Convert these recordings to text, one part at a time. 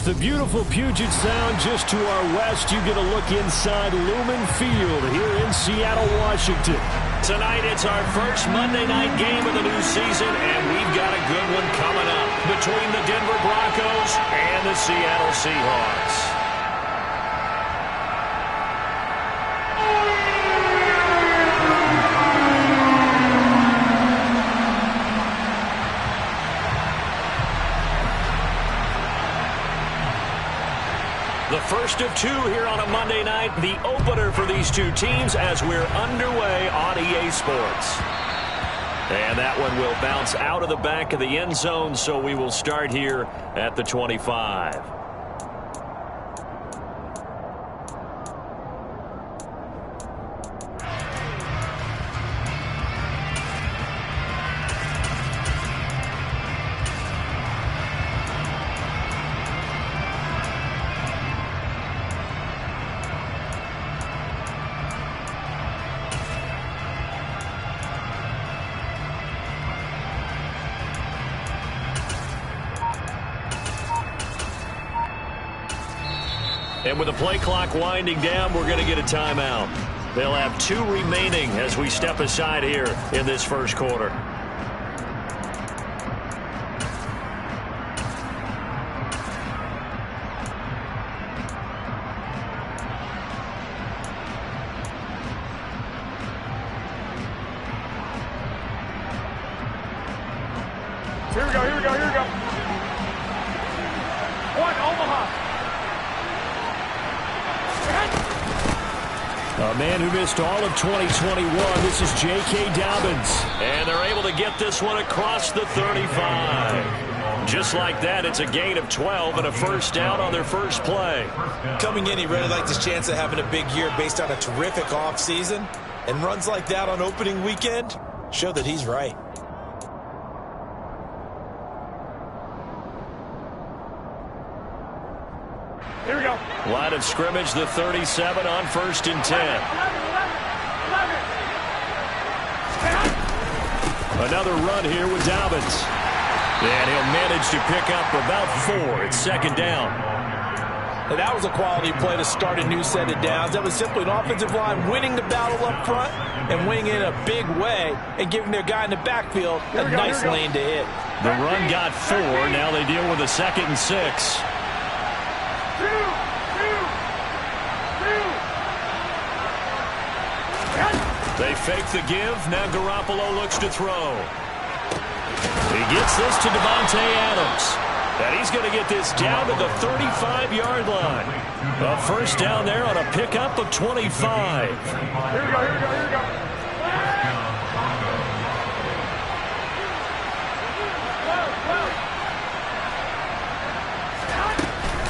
the beautiful Puget Sound just to our west, you get a look inside Lumen Field here in Seattle, Washington. Tonight, it's our first Monday night game of the new season, and we've got a good one coming up between the Denver Broncos and the Seattle Seahawks. The first of two here on a Monday night, the opener for these two teams as we're underway on EA Sports. And that one will bounce out of the back of the end zone, so we will start here at the 25. And with the play clock winding down, we're going to get a timeout. They'll have 2 remaining as we step aside here in this first quarter. Here we go, here we go, here we go. One, Omaha. A man who missed all of 2021, this is J.K. Dobbins. And they're able to get this one across the 35. Just like that, it's a gain of 12 and a first down on their first play. Coming in, he really liked his chance of having a big year based on a terrific offseason. And runs like that on opening weekend show that he's right. Here we go. Line of scrimmage, the 37 on 1st and 10. 11. Another run here with Dobbins. And he'll manage to pick up about 4. It's 2nd down. And that was a quality play to start a new set of downs. That was simply an offensive line winning the battle up front and winning in a big way and giving their guy in the backfield a nice lane to hit. The run got 4. Now they deal with a 2nd and 6. They fake the give. Now Garoppolo looks to throw. He gets this to Devontae Adams. And he's going to get this down to the 35-yard line. A first down there on a pickup of 25. Here we go, here we go, here we go.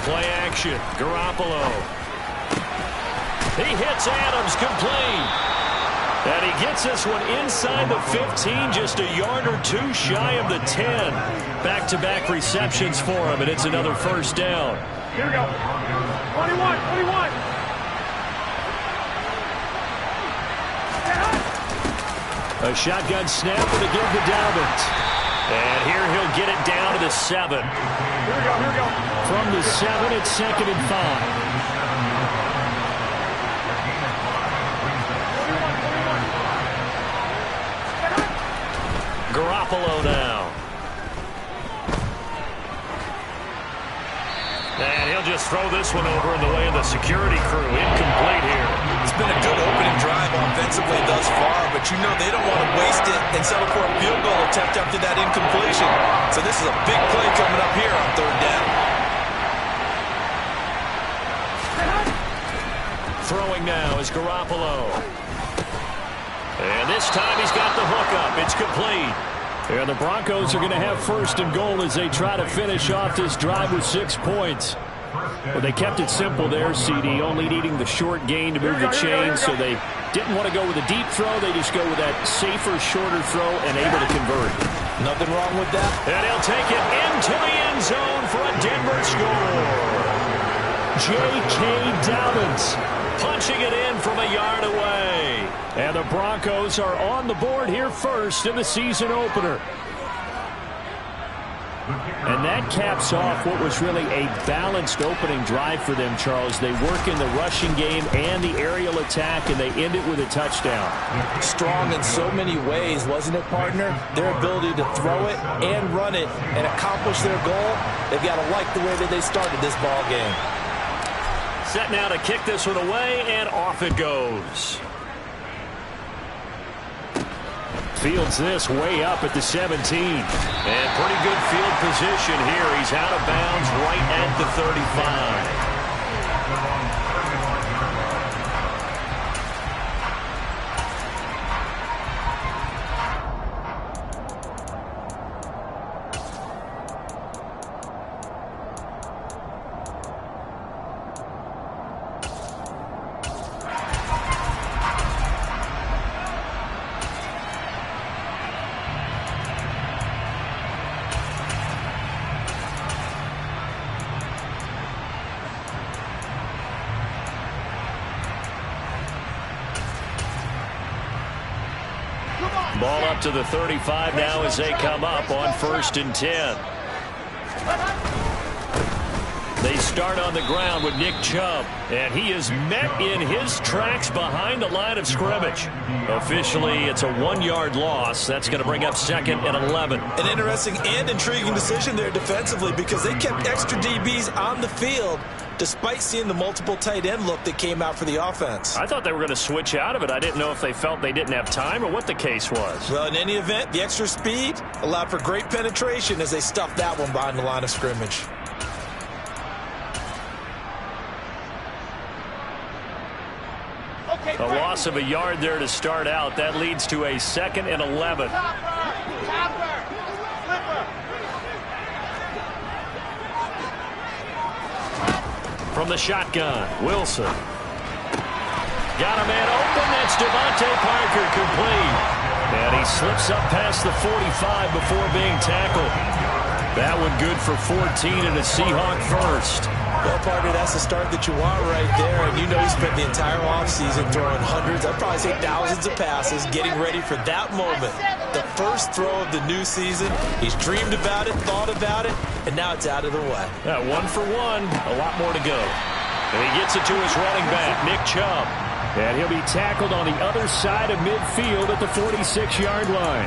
Play action. Garoppolo. He hits Adams complete. And he gets this one inside the 15, just a yard or 2 shy of the 10. Back-to-back receptions for him, and it's another first down. Here we go. 21, 21. A shotgun snap with a give to Dobbins. And here he'll get it down to the 7. Here we go, here we go. From the 7, it's 2nd and 5. Garoppolo now. And he'll just throw this one over in the way of the security crew. Incomplete here. It's been a good opening drive offensively thus far, but you know they don't want to waste it and settle for a field goal attempt after that incompletion. So this is a big play coming up here on 3rd down. Throwing now is Garoppolo. And this time he's got the hook up. It's complete. And the Broncos are going to have 1st and goal as they try to finish off this drive with 6 points. Well, they kept it simple there, CD, only needing the short gain to move the chains, so they didn't want to go with a deep throw. They just go with that safer, shorter throw and able to convert. Nothing wrong with that. And he'll take it into the end zone for a Denver score. J.K. Dobbins punching it in from a yard away. And the Broncos are on the board here first in the season opener. And that caps off what was really a balanced opening drive for them, Charles. They work in the rushing game and the aerial attack, and they end it with a touchdown. Strong in so many ways, wasn't it, partner? Their ability to throw it and run it and accomplish their goal, they've got to like the way that they started this ball game. Set now to kick this one away, and off it goes. Fields this way up at the 17. And pretty good field position here. He's out of bounds right at the 35. Ball up to the 35 now as they come up on 1st and 10. They start on the ground with Nick Chubb, and he is met in his tracks behind the line of scrimmage. Officially, it's a 1-yard loss. That's going to bring up 2nd and 11. An interesting and intriguing decision there defensively because they kept extra DBs on the field despite seeing the multiple tight end look that came out for the offense. I thought they were going to switch out of it. I didn't know if they felt they didn't have time or what the case was. Well, in any event, the extra speed allowed for great penetration as they stuffed that one behind the line of scrimmage. A loss of a yard there to start out. That leads to a 2nd and 11. From the shotgun, Wilson. Got a man open. That's Devontae Parker, complete. And he slips up past the 45 before being tackled. That one good for 14 and a Seahawk first. Well, partner, that's the start that you want right there. And you know he spent the entire offseason throwing hundreds, I'd probably say thousands of passes, getting ready for that moment. The first throw of the new season. He's dreamed about it, thought about it, and now it's out of the way. Yeah, 1 for 1. A lot more to go. And he gets it to his running back, Nick Chubb. And he'll be tackled on the other side of midfield at the 46-yard line.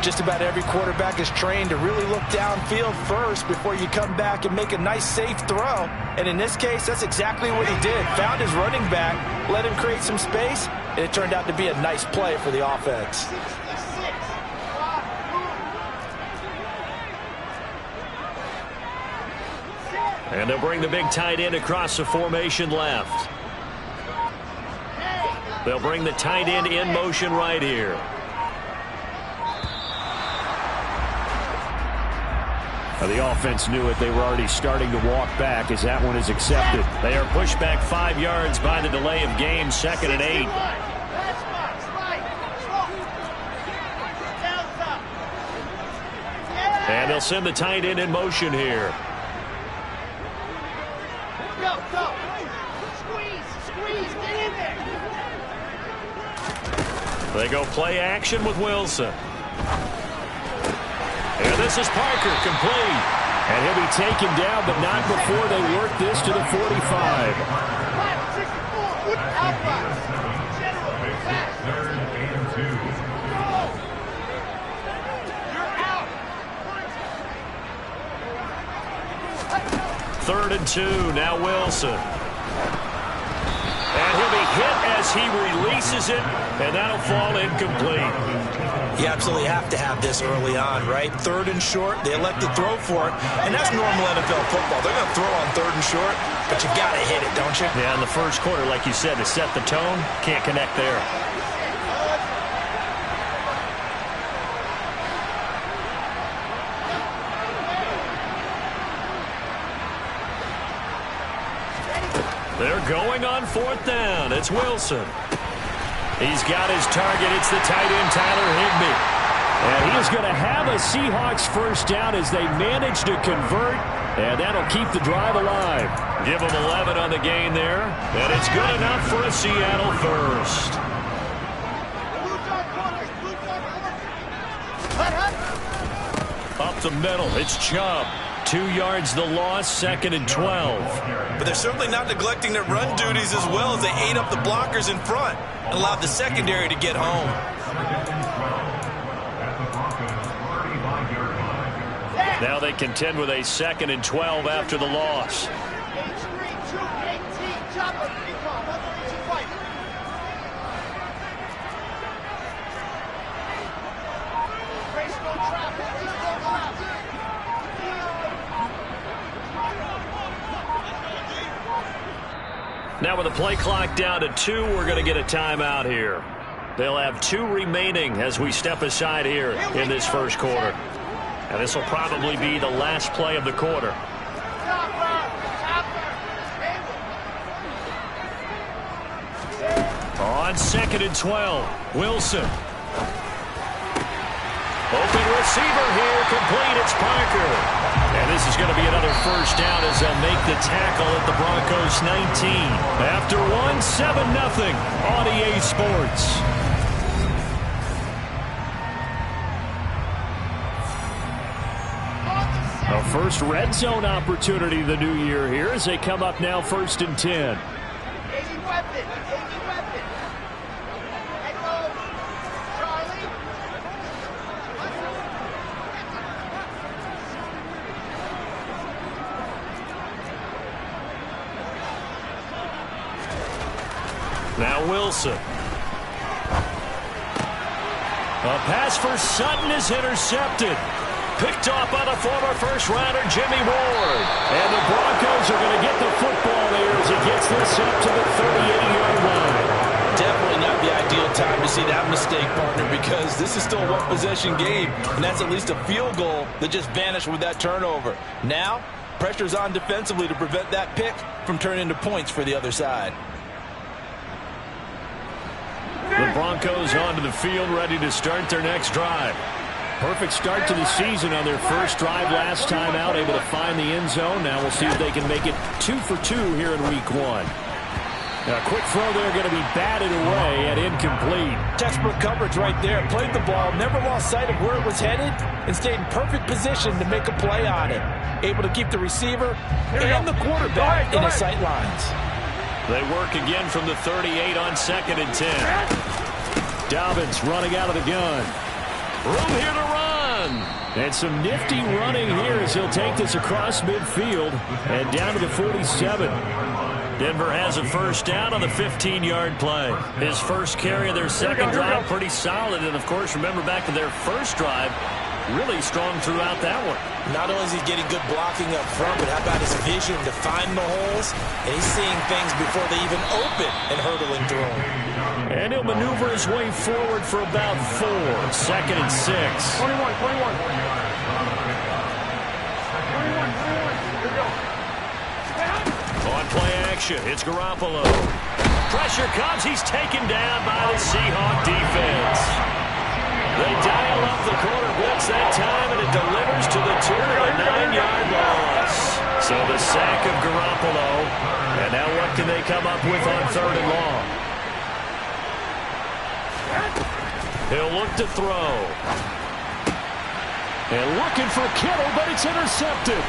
Just about every quarterback is trained to really look downfield first before you come back and make a nice, safe throw. And in this case, that's exactly what he did. Found his running back, let him create some space, and it turned out to be a nice play for the offense. And they'll bring the big tight end across the formation left. They'll bring the tight end in motion right here. The offense knew it. They were already starting to walk back as that one is accepted. They are pushed back 5 yards by the delay of game, 2nd and 8. And they'll send the tight end in motion here. They go play action with Wilson. And this is Parker, complete. And he'll be taken down, but not before they work this to the 45. Third and 2, now Wilson. And he'll be hit as he releases it, and that'll fall incomplete. You absolutely have to have this early on, right? 3rd and short, they elect to throw for it, and that's normal NFL football. They're going to throw on 3rd and short, but you got to hit it, don't you? Yeah, in the first quarter, like you said, to set the tone, can't connect there. They're going on 4th down. It's Wilson. He's got his target. It's the tight end, Tyler Higbee. And he is going to have a Seahawks first down as they manage to convert, and that'll keep the drive alive. Give them 11 on the gain there, and it's good enough for a Seattle first. Up the middle. It's Chubb. 2 yards the loss, 2nd and 12. But they're certainly not neglecting their run duties as well as they ate up the blockers in front and allowed the secondary to get home. Now they contend with a 2nd and 12 after the loss. Now with the play clock down to 2, we're going to get a timeout here. They'll have 2 remaining as we step aside here in this first quarter. And this will probably be the last play of the quarter. On 2nd and 12, Wilson. Open receiver here, complete, it's Parker. And this is going to be another first down as they'll make the tackle at the Broncos 19. After 1, 7-0 on EA Sports. A first red zone opportunity the new year here as they come up now 1st and 10. Now Wilson. A pass for Sutton is intercepted. Picked off by the former first-rounder Jimmy Ward. And the Broncos are going to get the football there as he gets this up to the 38-yard line. Definitely not the ideal time to see that mistake, partner, because this is still a one-possession game, and that's at least a field goal that just vanished with that turnover. Now, pressure's on defensively to prevent that pick from turning into points for the other side. The Broncos onto the field, ready to start their next drive. Perfect start to the season on their first drive last time out, able to find the end zone. Now we'll see if they can make it 2 for 2 here in week 1. Now, a quick throw there going to be batted away and incomplete. Textbook coverage right there. Played the ball, never lost sight of where it was headed, and stayed in perfect position to make a play on it. Able to keep the receiver and the quarterback in his sight lines. They work again from the 38 on 2nd and 10. Dobbins running out of the gun. Room here to run. And some nifty running here as he'll take this across midfield and down to the 47. Denver has a first down on the 15-yard play. His first carry of their second drive, pretty solid. And, of course, remember back to their first drive, really strong throughout that one. Not only is he getting good blocking up front, but how about his vision to find the holes? And he's seeing things before they even open and hurdling through them. And he'll maneuver his way forward for about 4. 2nd and 6. 21. On play action, it's Garoppolo. Pressure comes, he's taken down by the Seahawks defense. They dial up the corner blitz that time, and it delivers to the 2 of a 9-yard loss. So the sack of Garoppolo, and now what can they come up with on 3rd and long? He'll look to throw. And looking for Kittle, but it's intercepted.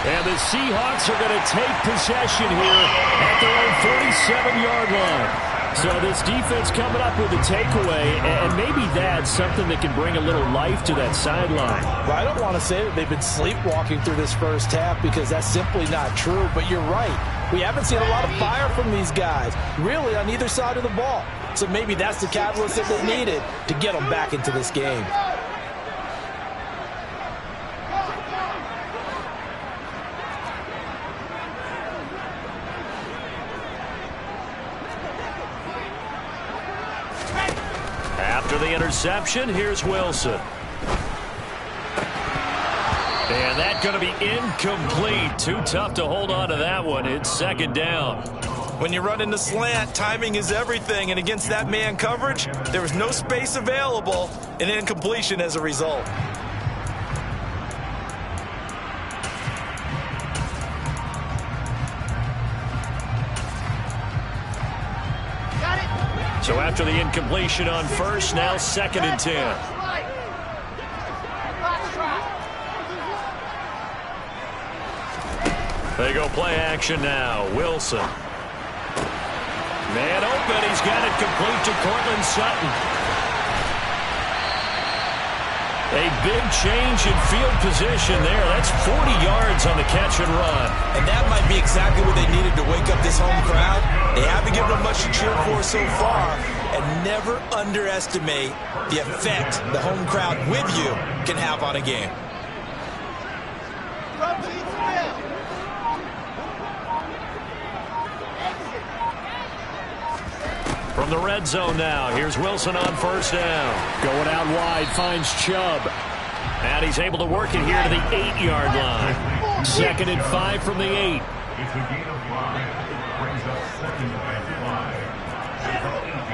And the Seahawks are going to take possession here at their own 47-yard line. So this defense coming up with a takeaway, and maybe that's something that can bring a little life to that sideline. Well, I don't want to say that they've been sleepwalking through this first half because that's simply not true, but you're right. We haven't seen a lot of fire from these guys, really, on either side of the ball. So maybe that's the catalyst that they needed to get them back into this game. After the interception, here's Wilson. And that's going to be incomplete. Too tough to hold on to that one. It's 2nd down. When you run in the slant, timing is everything. And against that man coverage, there was no space available, and incompletion as a result. So after the incompletion on first, now 2nd and 10. They go play action now. Wilson. Man open. He's got it complete to Cortland Sutton. A big change in field position there. That's 40 yards on the catch and run. And that might be exactly what they needed to wake up this home crowd. They haven't given them much to cheer for so far. And never underestimate the effect the home crowd with you can have on a game. From the red zone now, here's Wilson on first down. Going out wide, finds Chubb. And he's able to work it here to the 8-yard line. 2nd and 5 from the 8. It's a gain of 5. Brings up 2nd and 5. At the 8-yard line.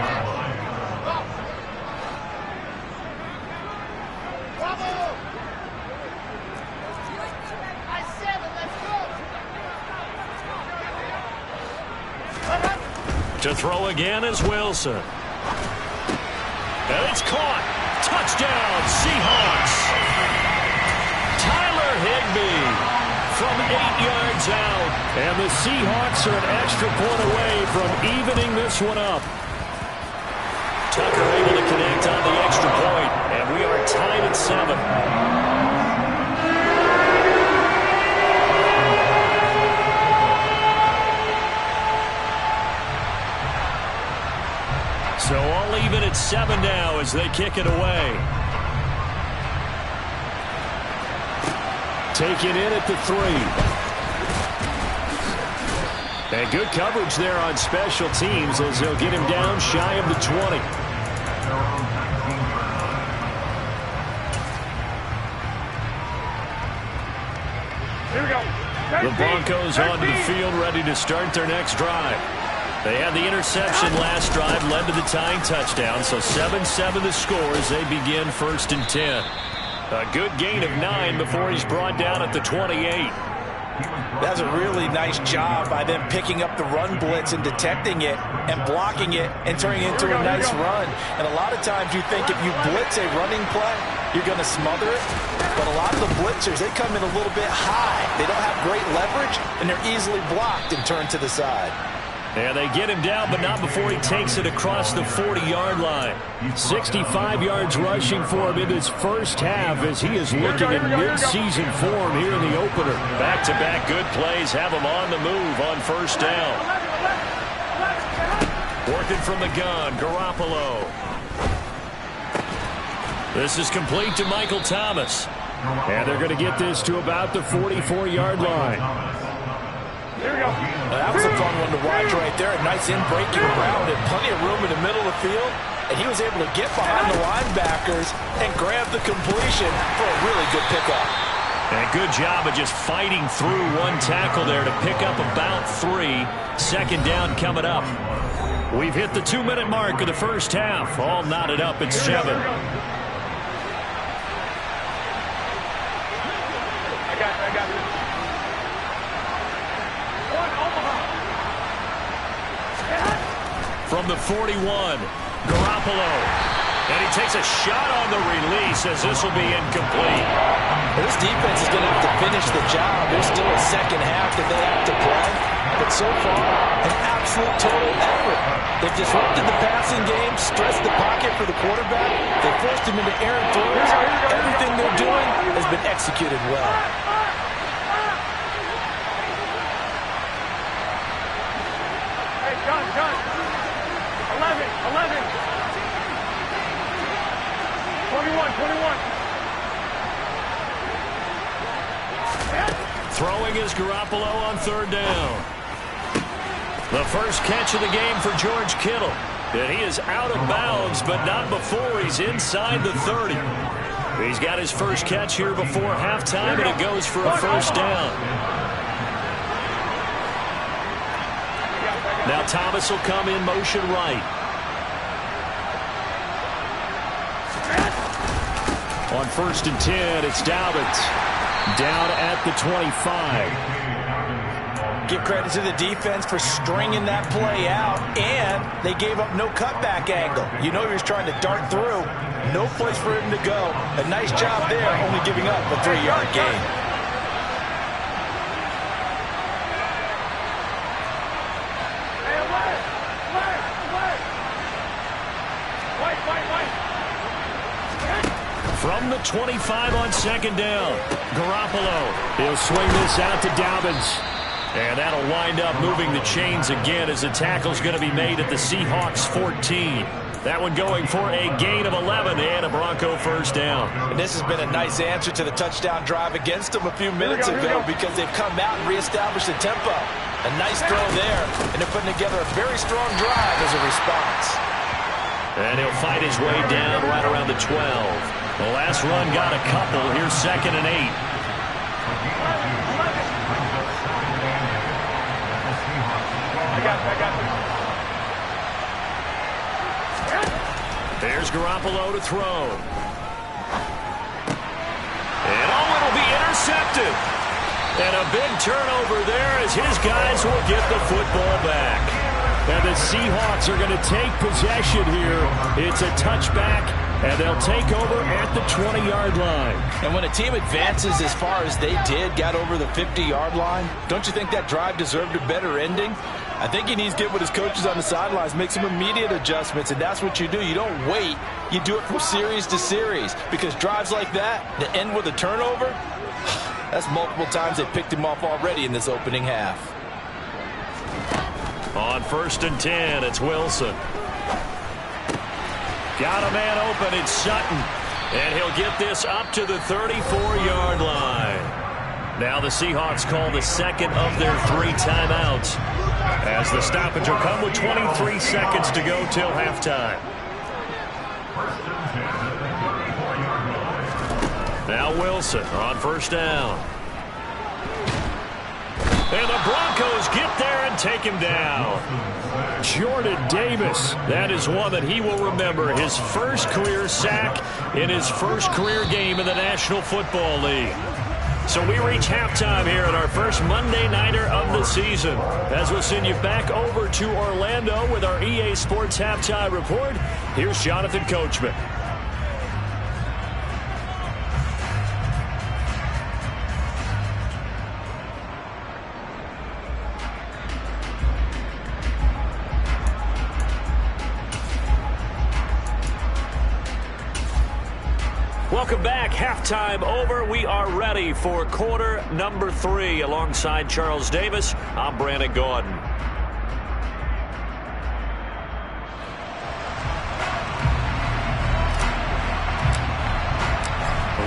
To throw again is Wilson. And it's caught. Touchdown, Seahawks. Tyler Higbee from 8 yards out. And the Seahawks are an extra point away from evening this one up. Tucker able to connect on the extra point, and we are tied at 7. So all even at 7 now as they kick it away. Taken in at the 3. And good coverage there on special teams as they'll get him down shy of the 20. Here we go. The Broncos onto the field ready to start their next drive. They had the interception last drive, led to the tying touchdown, so 7-7 the score as they begin 1st and 10. A good gain of 9 before he's brought down at the 28. That's a really nice job by them picking up the run blitz and detecting it and blocking it and turning it into a nice run. And a lot of times you think if you blitz a running play, you're going to smother it. But a lot of the blitzers, they come in a little bit high. They don't have great leverage, and they're easily blocked and turned to the side. And they get him down, but not before he takes it across the 40-yard line. 65 yards rushing for him in his first half as he is looking in mid-season form here in the opener. Back-to-back good plays have him on the move on first down. Working from the gun, Garoppolo. This is complete to Michael Thomas. And they're going to get this to about the 44-yard line. That was a fun one to watch right there. A nice in-breaking route and plenty of room in the middle of the field. And he was able to get behind the linebackers and grab the completion for a really good pickup. And a good job of just fighting through one tackle there to pick up about 3. 2nd down coming up. We've hit the 2-minute mark of the first half. All knotted up at 7. I got it. From the 41, Garoppolo. And he takes a shot on the release as this will be incomplete. This defense is going to have to finish the job. There's still a second half that they have to play. But so far, an absolute total effort. They've disrupted the passing game, stressed the pocket for the quarterback. They forced him into errant throws. Everything they're doing has been executed well. Hey, John. 11. 21. Throwing is Garoppolo on 3rd down. The first catch of the game for George Kittle. And he is out of bounds, but not before he's inside the 30. He's got his first catch here before halftime, and it goes for a first down. Now Thomas will come in motion right. On 1st and 10, it's Dobbins. Down at the 25. Give credit to the defense for stringing that play out, and they gave up no cutback angle. You know he was trying to dart through. No place for him to go. A nice job there, only giving up a 3-yard gain. From the 25 on second down, Garoppolo. He'll swing this out to Dobbins. And that'll wind up moving the chains again as the tackle's going to be made at the Seahawks 14. That one going for a gain of 11 and a Bronco first down. And this has been a nice answer to the touchdown drive against them a few minutes ago because they've come out and reestablished the tempo. A nice throw there, and they're putting together a very strong drive as a response. And he'll fight his way down right around the 12. The last run got a couple. Here's 2nd and 8. I got this. There's Garoppolo to throw. And it'll be intercepted. And a big turnover there as his guys will get the football back. And the Seahawks are going to take possession here. It's a touchback, and they'll take over at the 20-yard line. And when a team advances as far as they did, got over the 50-yard line, don't you think that drive deserved a better ending? I think he needs to get with his coaches on the sidelines, make some immediate adjustments, and that's what you do. You don't wait. You do it from series to series because drives like that, that end with a turnover, that's multiple times they picked him off already in this opening half. On 1st and 10, it's Wilson. Got a man open, it's Sutton. And he'll get this up to the 34-yard line. Now the Seahawks call the second of their 3 timeouts as the stoppage will come with 23 seconds to go till halftime. Now Wilson on 1st down. And the Broncos get there and take him down. Jordan Davis. That is one that he will remember. His first career sack in his first career game in the National Football League. So we reach halftime here at our first Monday Nighter of the season. As we'll send you back over to Orlando with our EA Sports Halftime Report, here's Jonathan Coachman. Welcome back. Halftime over. We are ready for quarter number 3. Alongside Charles Davis, I'm Brandon Gordon.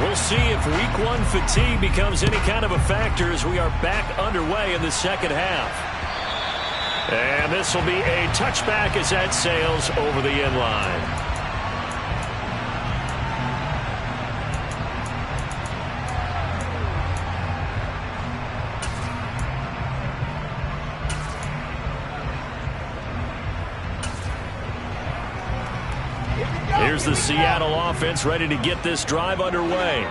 We'll see if week 1 fatigue becomes any kind of a factor as we are back underway in the second half. And this will be a touchback as that sails over the end line. Here's the Seattle offense ready to get this drive underway.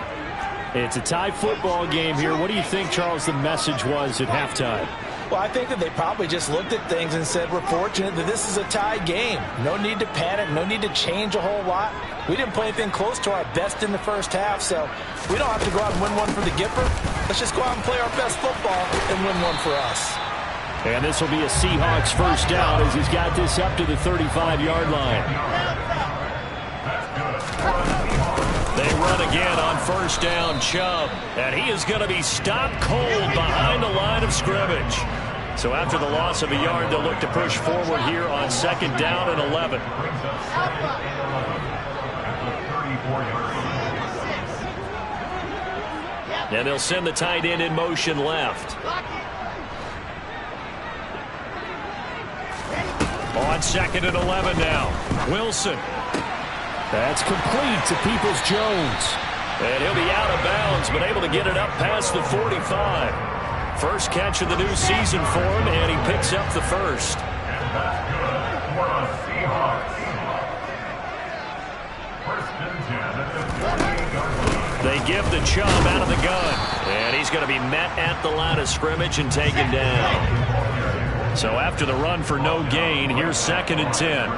It's a tie football game here. What do you think, Charles, the message was at halftime? Well, I think that they probably just looked at things and said, we're fortunate that this is a tie game. No need to panic, no need to change a whole lot. We didn't play anything close to our best in the first half, so we don't have to go out and win one for the Gipper. Let's just go out and play our best football and win one for us. And this will be a Seahawks first down as he's got this up to the 35-yard line. They run again on 1st down, Chubb. And he is going to be stopped cold behind the line of scrimmage. So after the loss of a yard, they'll look to push forward here on 2nd down and 11. And they'll send the tight end in motion left. On 2nd and 11 now. Wilson. That's complete to Peoples-Jones. And he'll be out of bounds, but able to get it up past the 45. First catch of the new season for him, and he picks up the first. They give the Chubb out of the gun. And he's going to be met at the line of scrimmage and taken down. So after the run for no gain, here's 2nd and 10.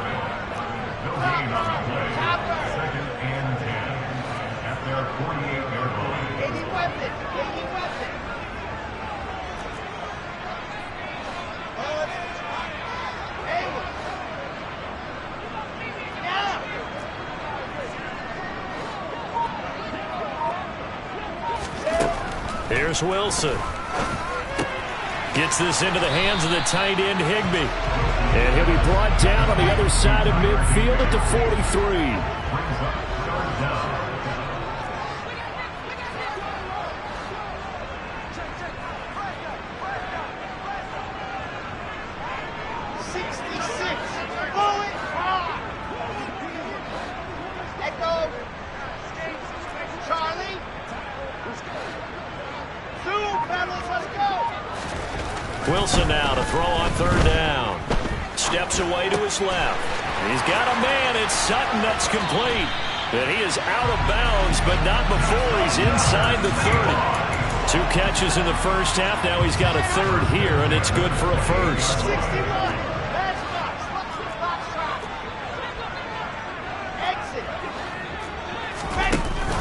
Here's Wilson. Gets this into the hands of the tight end, Higbee. And he'll be brought down on the other side of midfield at the 43. Wilson now to throw on third down. Steps away to his left. He's got a man. It's Sutton that's complete. But he is out of bounds, but not before he's inside the 30. 2 catches in the first half. Now he's got a third here, and it's good for a first. 61.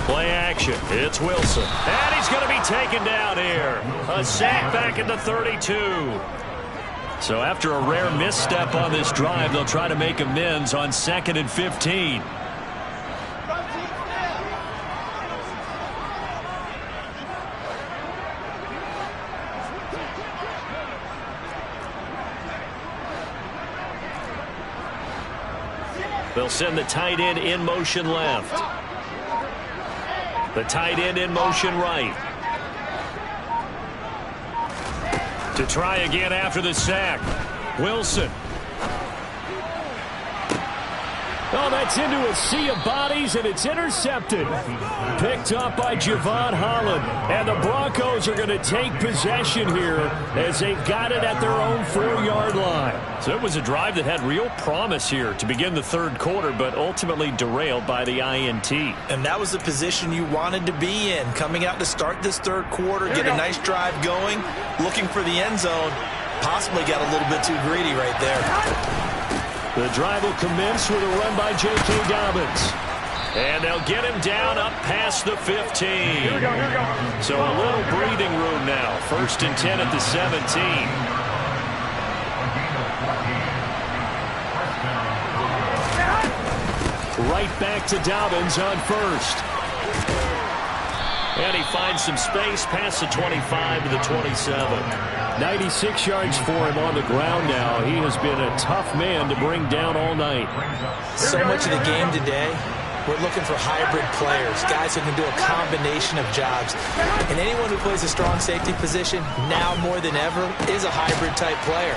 Play action. It's Wilson. And he's going to be taken down here. A sack back at the 32. So after a rare misstep on this drive, they'll try to make amends on 2nd and 15. They'll send the tight end in motion left. The tight end in motion right. To try again after the sack. Wilson. Oh, that's into a sea of bodies, and it's intercepted. Picked up by Javon Holland. And the Broncos are going to take possession here as they've got it at their own 4-yard line. So it was a drive that had real promise here to begin the third quarter, but ultimately derailed by the INT. And that was the position you wanted to be in. Coming out to start this third quarter, get a nice drive going, looking for the end zone. Possibly got a little bit too greedy right there. The drive will commence with a run by J.K. Dobbins. And they'll get him down up past the 15. Here we go, here we go. So a little breathing room now. 1st and 10 at the 17. Right back to Dobbins on first. And he finds some space past the 25 to the 27. 96 yards for him on the ground now. He has been a tough man to bring down all night. So much of the game today, we're looking for hybrid players, guys who can do a combination of jobs. And anyone who plays a strong safety position, now more than ever, is a hybrid type player.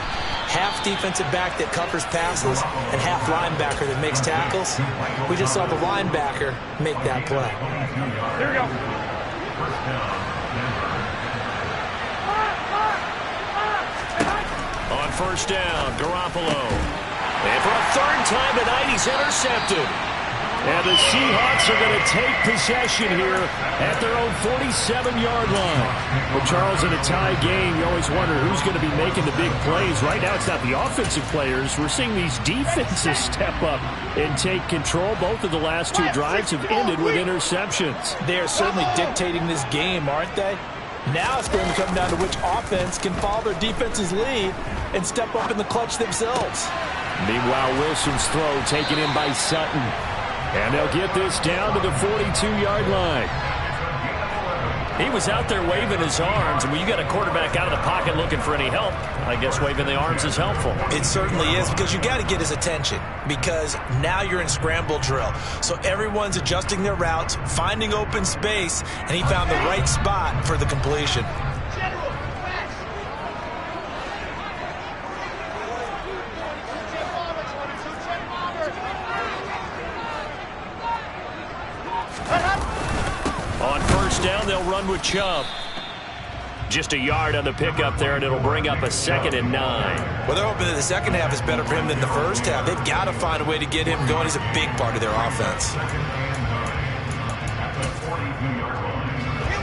Half defensive back that covers passes and half linebacker that makes tackles. We just saw the linebacker make that play. Here we go. On first down, Garoppolo. And for a third time tonight, he's intercepted. And the Seahawks are going to take possession here at their own 47-yard line. Well, Charles, in a tie game, you always wonder who's going to be making the big plays. Right now, it's not the offensive players. We're seeing these defenses step up and take control. Both of the last 2 drives have ended with interceptions. They are certainly dictating this game, aren't they? Now it's going to come down to which offense can follow their defense's lead and step up in the clutch themselves. Meanwhile, Wilson's throw taken in by Sutton. And they'll get this down to the 42-yard line. He was out there waving his arms, and when you got a quarterback out of the pocket looking for any help, I guess waving the arms is helpful. It certainly is, because you got to get his attention, because now you're in scramble drill. So everyone's adjusting their routes, finding open space, and he found the right spot for the completion. On first down, they'll run with Chubb. Just a yard on the pickup there, and it'll bring up a 2nd and 9. Well, they're hoping that the second half is better for him than the first half. They've got to find a way to get him going. He's a big part of their offense.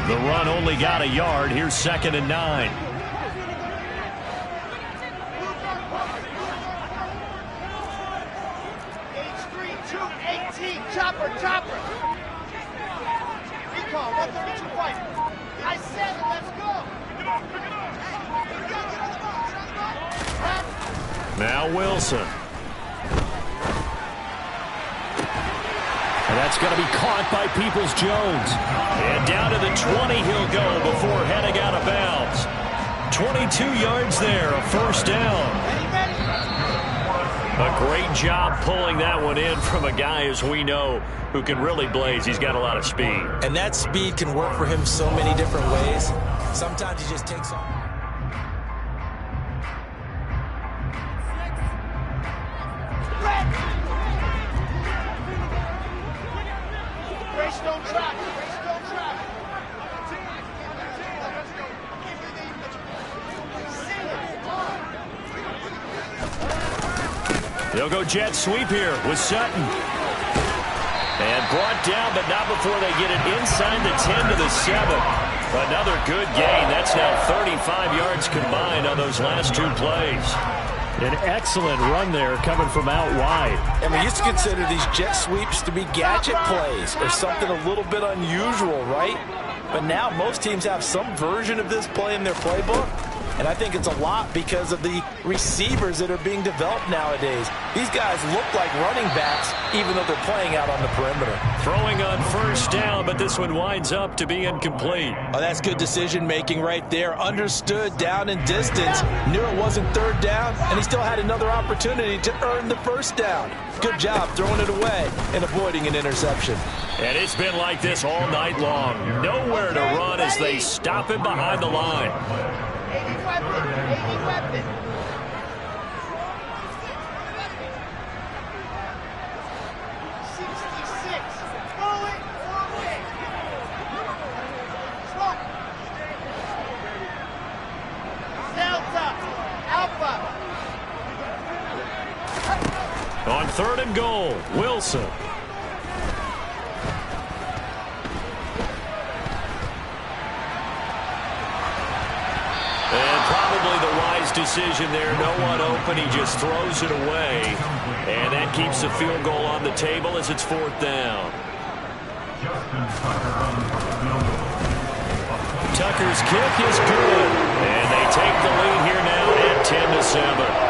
The run only got a yard. Here's 2nd and 9. H3-2-18, chopper. Recall, 132 white. I said it, let's go. Now Wilson. And That's going to be caught by Peoples-Jones. And down to the 20 he'll go before heading out of bounds. 22 yards there, a first down. A great job pulling that one in from a guy, as we know, who can really blaze. He's got a lot of speed. And that speed can work for him so many different ways. Sometimes he just takes off. Brace, don't track. Brace, don't track. They'll go jet sweep here with Sutton. And brought down, but not before they get it inside the 10 to the 7. Another good gain. That's now 35 yards combined on those last two plays. An excellent run there coming from out wide. And we used to consider these jet sweeps to be gadget plays or something a little bit unusual, right? But now most teams have some version of this play in their playbook. And I think it's a lot because of the receivers that are being developed nowadays. These guys look like running backs, even though they're playing out on the perimeter. Throwing on first down, but this one winds up to be incomplete. Oh, that's good decision-making right there. Understood down and distance. Knew it wasn't third down, and he still had another opportunity to earn the first down. Good job throwing it away and avoiding an interception. And it's been like this all night long. Nowhere to run as they stop him behind the line. 80 weapon. 66. Forward. Smoke. Delta. Alpha. On 3rd and goal, Wilson. And probably the wise decision there. No one open. He just throws it away. And that keeps the field goal on the table as it's 4th down. Tucker's kick is good. And they take the lead here now at 10-7.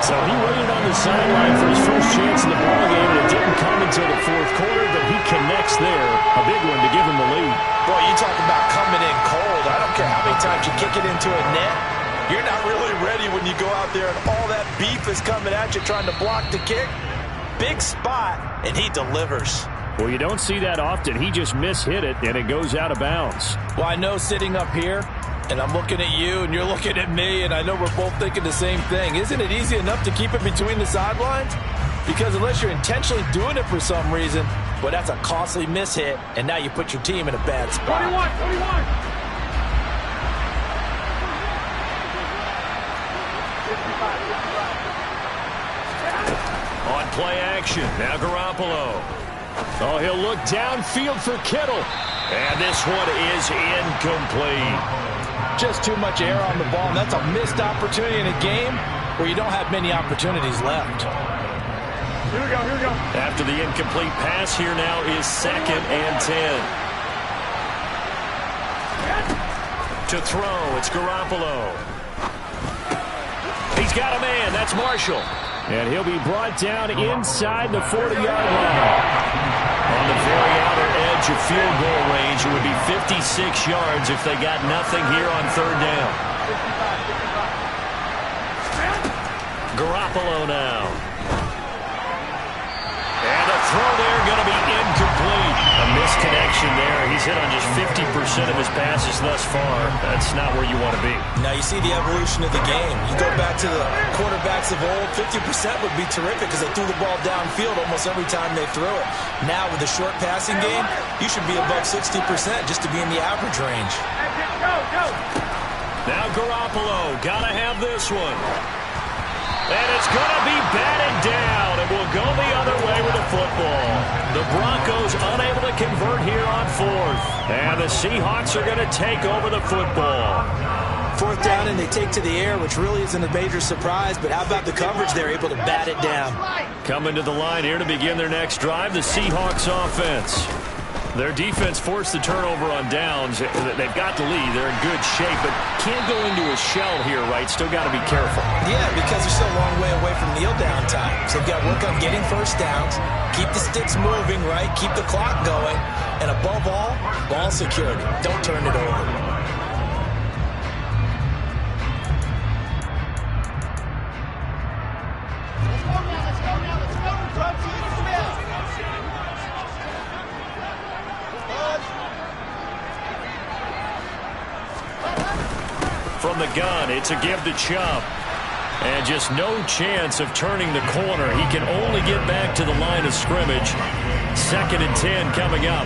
So he waited on the sideline for his first chance in the ballgame, and it didn't come until the 4th quarter, but he connects there. A big one to give him the lead. Boy, you talk about coming in cold. I don't care how many times you kick it into a net. You're not really ready when you go out there and all that beef is coming at you trying to block the kick. Big spot, and he delivers. Well, you don't see that often. He just mishit it, and it goes out of bounds. Well, I know sitting up here, and I'm looking at you, and you're looking at me, and I know we're both thinking the same thing. Isn't it easy enough to keep it between the sidelines? Because unless you're intentionally doing it for some reason, well, that's a costly mishit, and now you put your team in a bad spot. 21. On play action, now Garoppolo. Oh, he'll look downfield for Kittle. And this one is incomplete. Just too much air on the ball, and that's a missed opportunity in a game where you don't have many opportunities left. Here we go. After the incomplete pass, here now is 2nd and 10. To throw, it's Garoppolo. He's got a man, that's Marshall. And he'll be brought down inside the 40-yard line. On the very outer edge of field goal range, it would be 56 yards if they got nothing here on 3rd down. Garoppolo now. And a throw there going to be incomplete. A misconnection there. He's hit on just 50% of his passes thus far. That's not where you want to be. Now you see the evolution of the game. You go back to the quarterbacks of old, 50% would be terrific because they threw the ball downfield almost every time they threw it. Now with the short passing game, you should be above 60% just to be in the average range. Go. Now Garoppolo, gotta have this one. And it's going to be batted down, and we'll go the other way with the football. The Broncos unable to convert here on 4th. And the Seahawks are going to take over the football. 4th down, and they take to the air, which really isn't a major surprise. But how about the coverage? They're able to bat it down. Coming to the line here to begin their next drive, the Seahawks offense. Their defense forced the turnover on downs. They've got the lead. They're in good shape, but can't go into a shell here, right? Still got to be careful. Yeah, because they're still a long way away from kneel down time. So they've got to work on getting first downs, keep the sticks moving, right? Keep the clock going. And above all, ball security. Don't turn it over. From the gun, it's a give to Chubb. And just no chance of turning the corner. He can only get back to the line of scrimmage. 2nd and 10 coming up.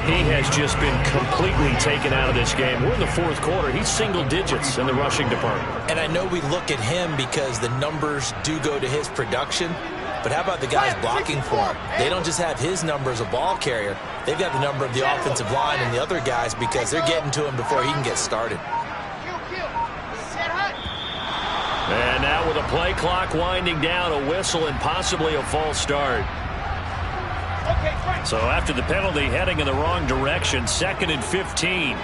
He has just been completely taken out of this game. We're in the 4th quarter. He's single digits in the rushing department. And I know we look at him because the numbers do go to his production. But how about the guys blocking for him? They don't just have his number as a ball carrier. They've got the number of the offensive line and the other guys because they're getting to him before he can get started. And now with a play clock winding down, a whistle and possibly a false start. So after the penalty, heading in the wrong direction, 2nd and 15.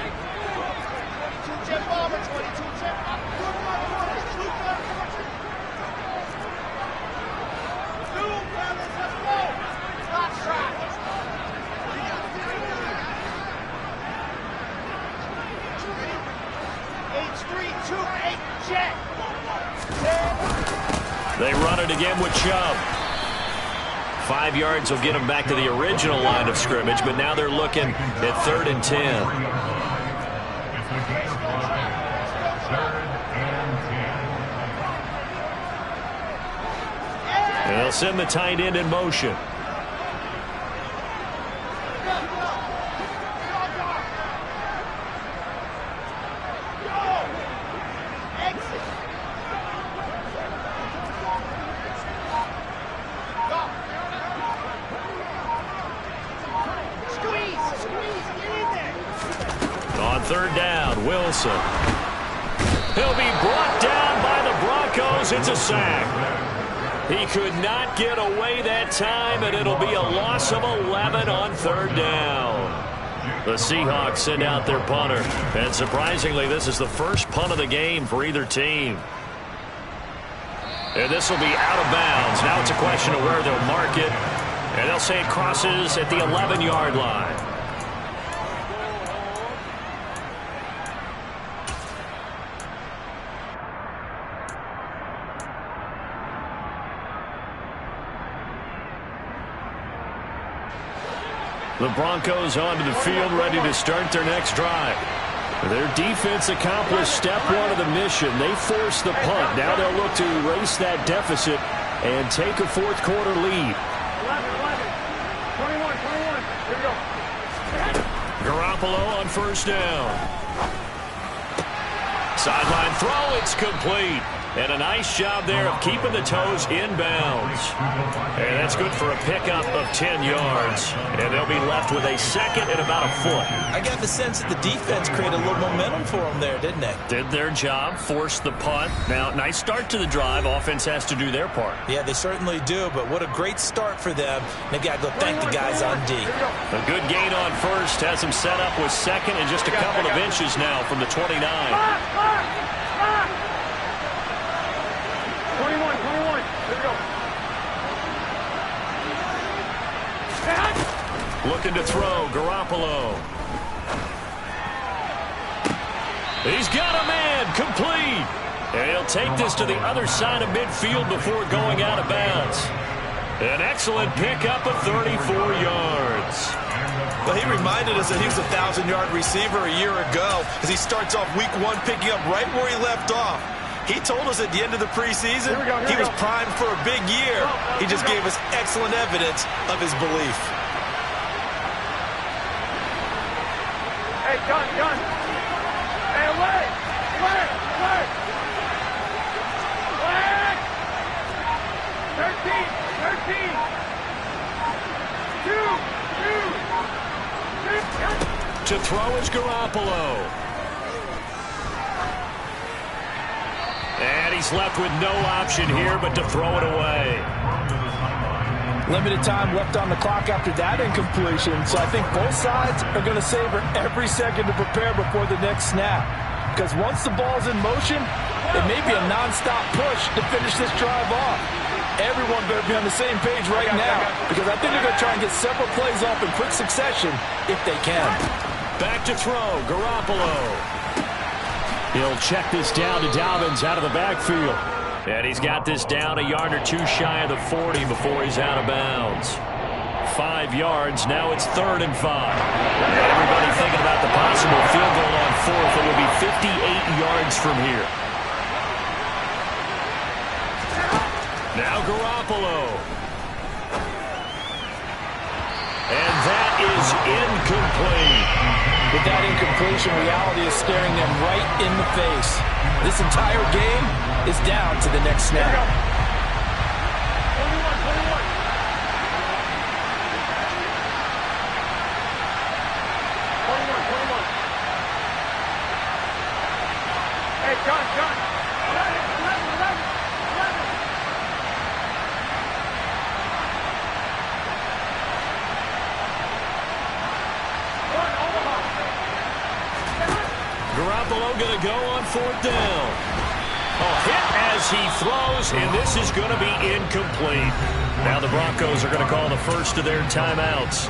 They run it again with Chubb. 5 yards will get them back to the original line of scrimmage, but now they're looking at 3rd and 10. And they'll send the tight end in motion. On 3rd down, Wilson. He'll be brought down by the Broncos. It's a sack. He could not get away that time, and it'll be a loss of 11 on 3rd down. The Seahawks send out their punter. And surprisingly, this is the first punt of the game for either team. And this will be out of bounds. Now it's a question of where they'll mark it. And they'll say it crosses at the 11-yard line. The Broncos onto the field, ready to start their next drive. Their defense accomplished step 1 of the mission. They forced the punt. Now they'll look to erase that deficit and take a 4th quarter lead. 11, 21. Here we go. Garoppolo on 1st down. Sideline throw, it's complete. And a nice job there of keeping the toes inbounds. And that's good for a pickup of 10 yards. And they'll be left with a 2nd and about a foot. I got the sense that the defense created a little momentum for them there, didn't they? Did their job, forced the punt. Now, nice start to the drive. Offense has to do their part. Yeah, they certainly do, but what a great start for them. They've got to go thank the guys on D. A good gain on 1st has them set up with 2nd and just a couple of inches now from the 29. 21. Here we go. Looking to throw, Garoppolo. He's got a man, complete. And he'll take this to the other side of midfield before going out of bounds. An excellent pickup of 34 yards. Well, he reminded us that he was a 1,000-yard receiver a year ago as he starts off week 1 picking up right where he left off. He told us at the end of the preseason he was primed for a big year. He just gave us excellent evidence of his belief. Hey, gun. Hey, away. 13. 2. To throw is Garoppolo. And he's left with no option here but to throw it away. Limited time left on the clock after that incompletion, so I think both sides are going to savor every second to prepare before the next snap. Because once the ball's in motion, it may be a non-stop push to finish this drive off. Everyone better be on the same page right now, because I think they're going to try and get several plays off in quick succession if they can. Back to throw, Garoppolo. He'll check this down to Dobbins out of the backfield. And he's got this down a yard or two shy of the 40 before he's out of bounds. 5 yards, now it's 3rd and 5. Everybody thinking about the possible field goal on 4th. It will be 58 yards from here. Now Garoppolo. And that is incomplete. With that incompletion, reality is staring them right in the face. This entire game is down to the next snap. 21. Hey, John. 11. Garoppolo going to go on 4th down. Hit as he throws, and this is going to be incomplete. Now the Broncos are going to call the first of their timeouts.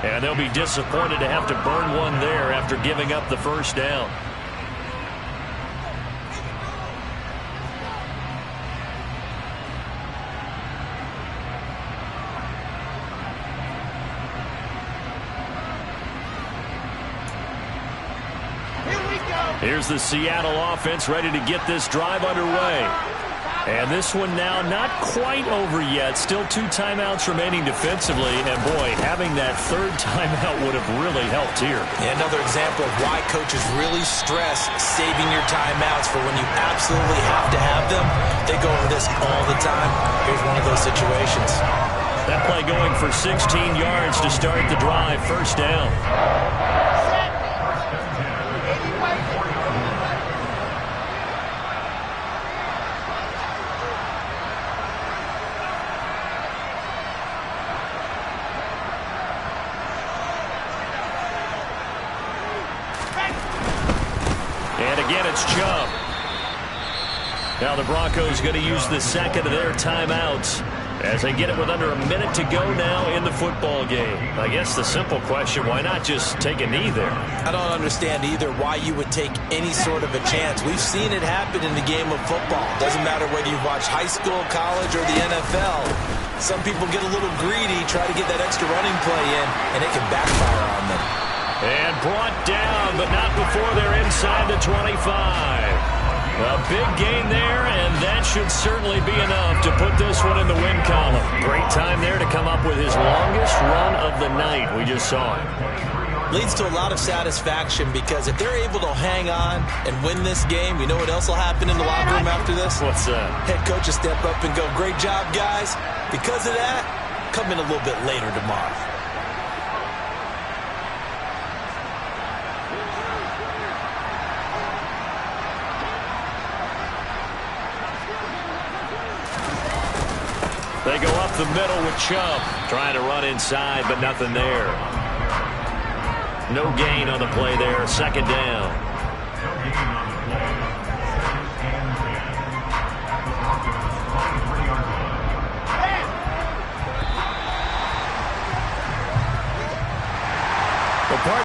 And they'll be disappointed to have to burn one there after giving up the first down. Here's the Seattle offense ready to get this drive underway. And this one now not quite over yet. Still 2 timeouts remaining defensively. And, boy, having that 3rd timeout would have really helped here. Yeah, another example of why coaches really stress saving your timeouts for when you absolutely have to have them. They go over this all the time. Here's one of those situations. That play going for 16 yards to start the drive. 1st down. And again, it's Chubb. Now the Broncos going to use the 2nd of their timeouts as they get it with under a minute to go now in the football game. I guess the simple question, why not just take a knee there? I don't understand either why you would take any sort of a chance. We've seen it happen in the game of football. Doesn't matter whether you watch high school, college, or the NFL. Some people get a little greedy, try to get that extra running play in, and it can backfire on them. And brought down, but not before they're inside the 25. A big gain there, and that should certainly be enough to put this one in the win column. Great time there to come up with his longest run of the night. We just saw it. Leads to a lot of satisfaction because if they're able to hang on and win this game, you know what else will happen in the locker room after this? What's that? Head coach will step up and go, "Great job, guys." Because of that, come in a little bit later tomorrow. They go up the middle with Chubb. Trying to run inside, but nothing there. No gain on the play there. 2nd down.